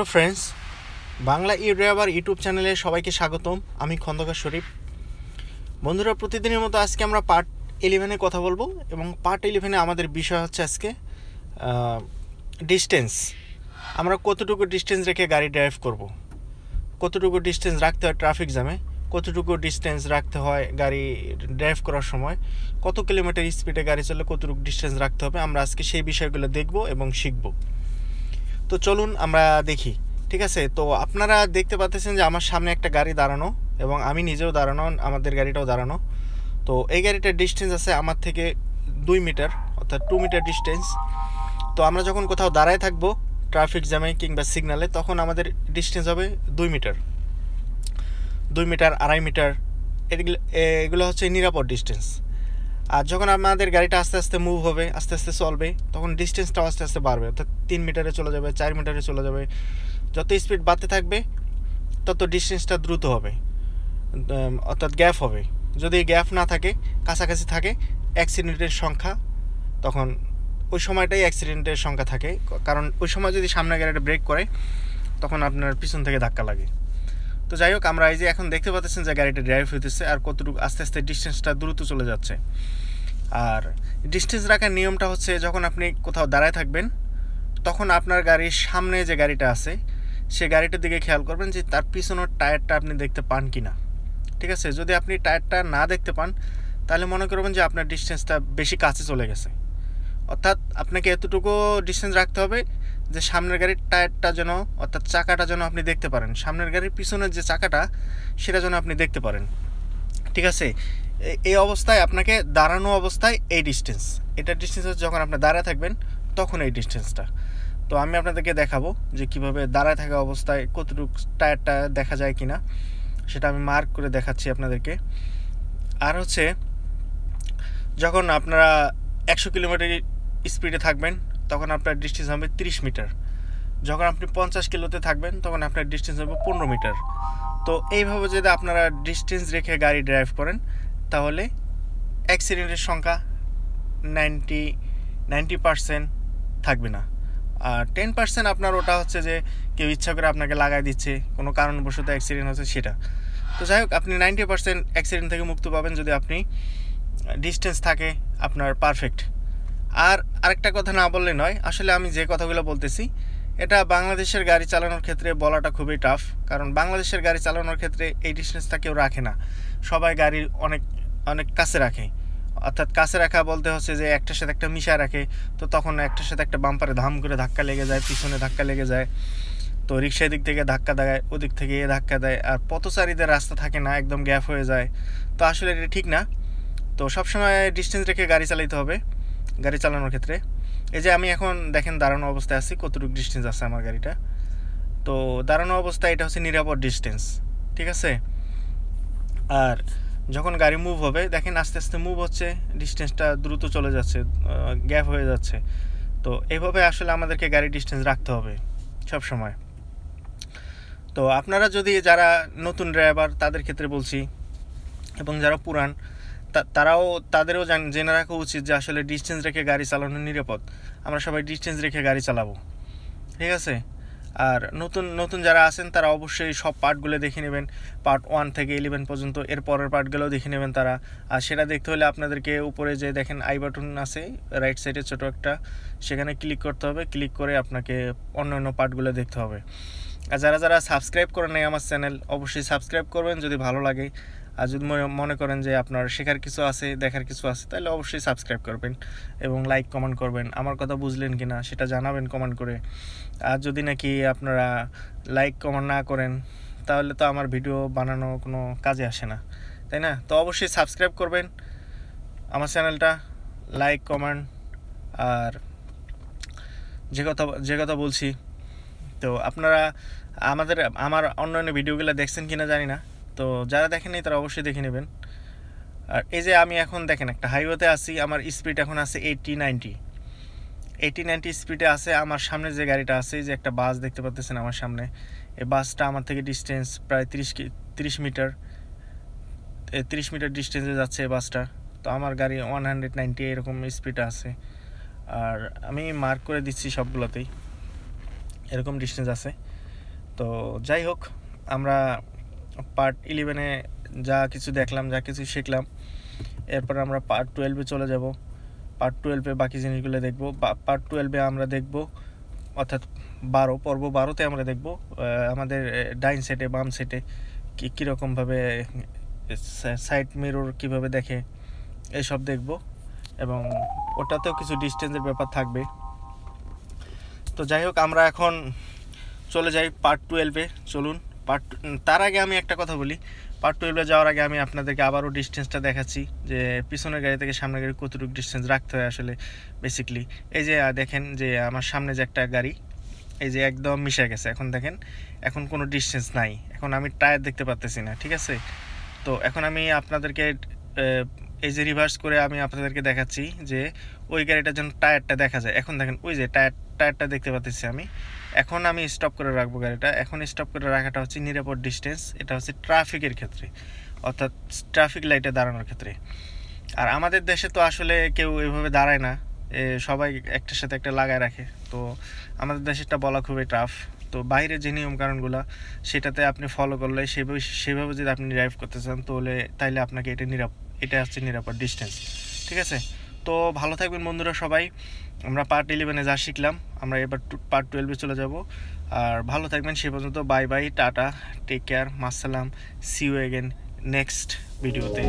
Hello friends, Bangla ই driver YouTube চ্যানেলে সবাইকে স্বাগতম। আমি খন্দকার শরীফ। বন্ধুরা, প্রতিদিনের মতো আজকে আমরা পার্ট 11-এ কথা বলবো এবং পার্ট 11-এ আমাদের বিষয় হচ্ছে আজকে ডিস্টেন্স। আমরা কতটুকু ডিস্টেন্স রেখে গাড়ি ড্রাইভ করব, কতটুকু ডিস্টেন্স রাখতে হয় ট্রাফিক জ্যামে, কতটুকু ডিস্টেন্স রাখতে হয় গাড়ি ড্রাইভ করার সময়, কত কিলোমিটার স্পিডে গাড়ি চললে কতটুকু ডিস্টেন্স রাখতে হবে। আমরা আজকে সেই বিষয়গুলো দেখব এবং শিখব। তো চলুন আমরা দেখি। ঠিক আছে, তো আপনারা দেখতে পাচ্ছেন যে আমার সামনে একটা গাড়ি দাঁড়ানো এবং আমি নিজেও দাঁড়ানো, আমাদের গাড়িটাও দাঁড়ানো। তো এই গাড়িটার ডিস্টেন্স আছে আমার থেকে 2 মিটার, অর্থাৎ 2 মিটার ডিস্টেন্স। তো আমরা যখন কোথাও দাঁড়ায় থাকবো ট্রাফিক জ্যামে কিংবা সিগনালে, তখন আমাদের ডিস্টেন্স হবে 2 মিটার, 2 মিটার, 2.5 মিটার। এগুলো হচ্ছে নিরাপদ ডিস্টেন্স। আর যখন আমাদের গাড়িটা আস্তে আস্তে মুভ হবে, আস্তে আস্তে চলবে, তখন ডিস্টেন্সটাও আস্তে আস্তে বাড়বে, অর্থাৎ 3 মিটারে চলে যাবে, 4 মিটারে চলে যাবে। যত স্পিড বাড়তে থাকবে তত ডিস্টেন্সটা দ্রুত হবে, অর্থাৎ গ্যাপ হবে। যদি গ্যাপ না থাকে, কাছাকাছি থাকে, অ্যাক্সিডেন্টের সংখ্যা তখন ওই সময়টাই অ্যাক্সিডেন্টের সংখ্যা থাকে। কারণ ওই সময় যদি সামনের গাড়িটা ব্রেক করে তখন আপনার পিছন থেকে ধাক্কা লাগে। তো যাই হোক, আমরা এই যে এখন দেখতে পাচ্ছেন যে গাড়িটা ড্রাইভ হইতেছে আর কতটুকু আস্তে আস্তে ডিস্টেন্সটা দ্রুত চলে যাচ্ছে। আর ডিস্টেন্স রাখার নিয়মটা হচ্ছে, যখন আপনি কোথাও দাঁড়ায় থাকবেন তখন আপনার গাড়ির সামনে যে গাড়িটা আছে সে গাড়িটার দিকে খেয়াল করবেন যে তার পিছনের টায়ারটা আপনি দেখতে পান কি না। ঠিক আছে, যদি আপনি টায়ারটা না দেখতে পান তাহলে মনে করবেন যে আপনার ডিস্টেন্সটা বেশি কাছে চলে গেছে। অর্থাৎ আপনাকে এতটুকু ডিস্টেন্স রাখতে হবে যে সামনের গাড়ির টায়ারটা যেন, অর্থাৎ চাকাটা যেন আপনি দেখতে পারেন, সামনের গাড়ির পিছনের যে চাকাটা সেটা যেন আপনি দেখতে পারেন। ঠিক আছে, এই অবস্থায় আপনাকে দাঁড়ানো অবস্থায় এই ডিস্টেন্স, এটার ডিস্টেন্স হচ্ছে যখন আপনি দাঁড়ায় থাকবেন তখন এই ডিস্টেন্সটা। তো আমি আপনাদেরকে দেখাবো যে কিভাবে দাঁড়ায় থাকা অবস্থায় কতটুকু টায়ারটা দেখা যায় কিনা, সেটা আমি মার্ক করে দেখাচ্ছি আপনাদেরকে। আর হচ্ছে, যখন আপনারা 100 কিলোমিটার স্পিডে থাকবেন তখন আপনার ডিস্টেন্স হবে 30 মিটার। যখন আপনি 50 কিলোতে থাকবেন তখন আপনার ডিস্টেন্স হবে 15 মিটার। তো এইভাবে যদি আপনারা ডিস্টেন্স রেখে গাড়ি ড্রাইভ করেন তাহলে অ্যাক্সিডেন্টের সংখ্যা 90% থাকবে না। আর 10% আপনার ওটা হচ্ছে যে কেউ ইচ্ছা করে আপনাকে লাগাই দিচ্ছে, কোনো কারণবশত অ্যাক্সিডেন্ট হচ্ছে সেটা। তো যাই হোক, আপনি 90% অ্যাক্সিডেন্ট থেকে মুক্ত পাবেন যদি আপনি ডিস্টেন্স থাকে আপনার পারফেক্ট। আর আরেকটা কথা না বললে নয়, আসলে আমি যে কথাগুলো বলতেছি এটা বাংলাদেশের গাড়ি চালানোর ক্ষেত্রে বলাটা খুবই টাফ। কারণ বাংলাদেশের গাড়ি চালানোর ক্ষেত্রে এই ডিস্টেন্সটা কেউ রাখে না, সবাই গাড়ির অনেক অনেক কাছে রাখে। অর্থাৎ কাছে রাখা বলতে হচ্ছে যে একটার সাথে একটা মিশায় রাখে। তো তখন একটার সাথে একটা বাম্পারে ধাম করে ধাক্কা লেগে যায়, পিছনে ধাক্কা লেগে যায়। তো রিক্সার দিক থেকে ধাক্কা দেয়, ওদিক থেকে এ ধাক্কা দেয়, আর পথচারীদের রাস্তা থাকে না, একদম গ্যাপ হয়ে যায়। তো আসলে এটা ঠিক না। তো সবসময় ডিস্টেন্স রেখে গাড়ি চালাতে হবে গাড়ি চালানোর ক্ষেত্রে। এই যে আমি এখন দেখেন দাঁড়ানো অবস্থায় আছি, কতটুকু ডিস্টেন্স আছে আমার গাড়িটা। তো দাঁড়ানো অবস্থায় এটা হচ্ছে নিরাপদ ডিস্টেন্স। ঠিক আছে, আর যখন গাড়ি মুভ হবে দেখেন আস্তে আস্তে মুভ হচ্ছে, ডিস্টেন্সটা দ্রুত চলে যাচ্ছে, গ্যাপ হয়ে যাচ্ছে। তো এইভাবে আসলে আমাদেরকে গাড়ি ডিস্টেন্স রাখতে হবে সব সময়। তো আপনারা যদি যারা নতুন ড্রাইভার তাদের ক্ষেত্রে বলছি, এবং যারা পুরান তাদেরও জেনে রাখা উচিত যে আসলে ডিস্টেন্স রেখে গাড়ি চালানো নিরাপদ। আমরা সবাই ডিস্টেন্স রেখে গাড়ি চালাবো। ঠিক আছে, আর নতুন যারা আছেন তারা অবশ্যই সব পার্টগুলো দেখে নেবেন, পার্ট 1 থেকে 11 পর্যন্ত, এর পরের পার্টগুলোও দেখে নেবেন তারা। আর সেটা দেখতে হলে আপনাদেরকে উপরে যে দেখেন আই বাটন আছে রাইট সাইডে ছোটো একটা, সেখানে ক্লিক করতে হবে। ক্লিক করে আপনাকে অন্য পার্টগুলো দেখতে হবে। আর যারা সাবস্ক্রাইব করেন নাই আমার চ্যানেল, অবশ্যই সাবস্ক্রাইব করবেন যদি ভালো লাগে। আর যদি মনে করেন যে আপনার শেখার কিছু আছে, দেখার কিছু আছে, তাহলে অবশ্যই সাবস্ক্রাইব করবেন এবং লাইক কমেন্ট করবেন। আমার কথা বুঝলেন কি না সেটা জানাবেন কমেন্ট করে। আর যদি নাকি আপনারা লাইক কমেন্ট না করেন তাহলে তো আমার ভিডিও বানানো কোনো কাজে আসে না, তাই না? তো অবশ্যই সাবস্ক্রাইব করবেন আমার চ্যানেলটা, লাইক কমেন্ট। আর যে কথা বলছি, তো আপনারা আমার অন্যান্য ভিডিওগুলো দেখছেন কিনা জানি না, তো যারা দেখেননি তারা অবশ্যই দেখে নেবেন। আর এই যে আমি এখন দেখেন একটা হাইওয়েতে আছি, আমার স্পিড এখন আছে 80-90 স্পিডে আছে। আমার সামনে যে গাড়িটা আছে, যে একটা বাস দেখতে পাচ্ছেন আমার সামনে, এই বাসটা আমার থেকে ডিস্টেন্স প্রায় 30 মিটার, 30 মিটার ডিস্টেন্সে যাচ্ছে এই বাসটা। তো আমার গাড়ি 190 এরকম স্পিডে আছে। আর আমি মার্ক করে দিচ্ছি সবগুলোতেই এরকম ডিস্টেন্স আছে। তো যাই হোক, আমরা পার্ট 11-এ যা কিছু দেখলাম, যা কিছু শিখলাম, এরপর আমরা পার্ট 12-এ চলে যাব। পার্ট 12-এ বাকি জিনিসগুলো দেখব। পার্ট 12-এ আমরা দেখব, অর্থাৎ পর্ব 12-তে আমরা দেখব আমাদের ডাইন সাইডে বাম সাইডে কীরকমভাবে সাইড মিরর কীভাবে দেখে, এসব দেখব, এবং ওটাতেও কিছু ডিস্টেন্সের ব্যাপার থাকবে। তো যাই হোক, আমরা এখন চলে যাই পার্ট 12-এ। চলুন। তার আগে আমি একটা কথা বলি, পার্ট 12-এ যাওয়ার আগে আমি আপনাদেরকে আবারও ডিস্টেন্সটা দেখাচ্ছি, যে পিছনের গাড়ি থেকে সামনের গাড়ি কতটুকু ডিস্টেন্স রাখতে হয় আসলে বেসিকলি। এই যে দেখেন যে আমার সামনে যে একটা গাড়ি, এই যে একদম মিশে গেছে। এখন দেখেন, এখন কোনো ডিস্টেন্স নাই, এখন আমি টায়ার দেখতে পাচ্তেছি না, ঠিক আছে? তো এখন আমি আপনাদেরকে এই যে রিভার্স করে আমি আপনাদেরকে দেখাচ্ছি যে ওই গাড়িটার জন্য টায়ারটা দেখা যায়। এখন দেখেন ওই যে টায়ারটা দেখতে পাচ্ছি আমি। এখন আমি স্টপ করে রাখবো গাড়িটা। এখন স্টপ করে রাখাটা হচ্ছে নিরাপদ ডিস্টেন্স। এটা হচ্ছে ট্রাফিকের ক্ষেত্রে, অর্থাৎ ট্রাফিক লাইটে দাঁড়ানোর ক্ষেত্রে। আর আমাদের দেশে তো আসলে কেউ এভাবে দাঁড়ায় না, সবাই একটার সাথে একটা লাগায় রাখে। তো আমাদের দেশেরটা বলা খুবই টাফ। তো বাইরের যে নিয়মকানুনগুলো সেটাতে আপনি ফলো করলে, সেভাবে যদি আপনি ড্রাইভ করতে চান তাইলে আপনাকে এটা হচ্ছে নিরাপদ ডিস্টেন্স, ঠিক আছে? তো ভালো থাকবেন বন্ধুরা সবাই। আমরা পার্ট 11-এ যা শিখলাম, আমরা এবার পার্ট 12-এ চলে যাব। আর ভালো থাকবেন সে পর্যন্ত। Bye bye, tata, take care, মাসসালাম, সি ইউ এগেন নেক্সট ভিডিওতে।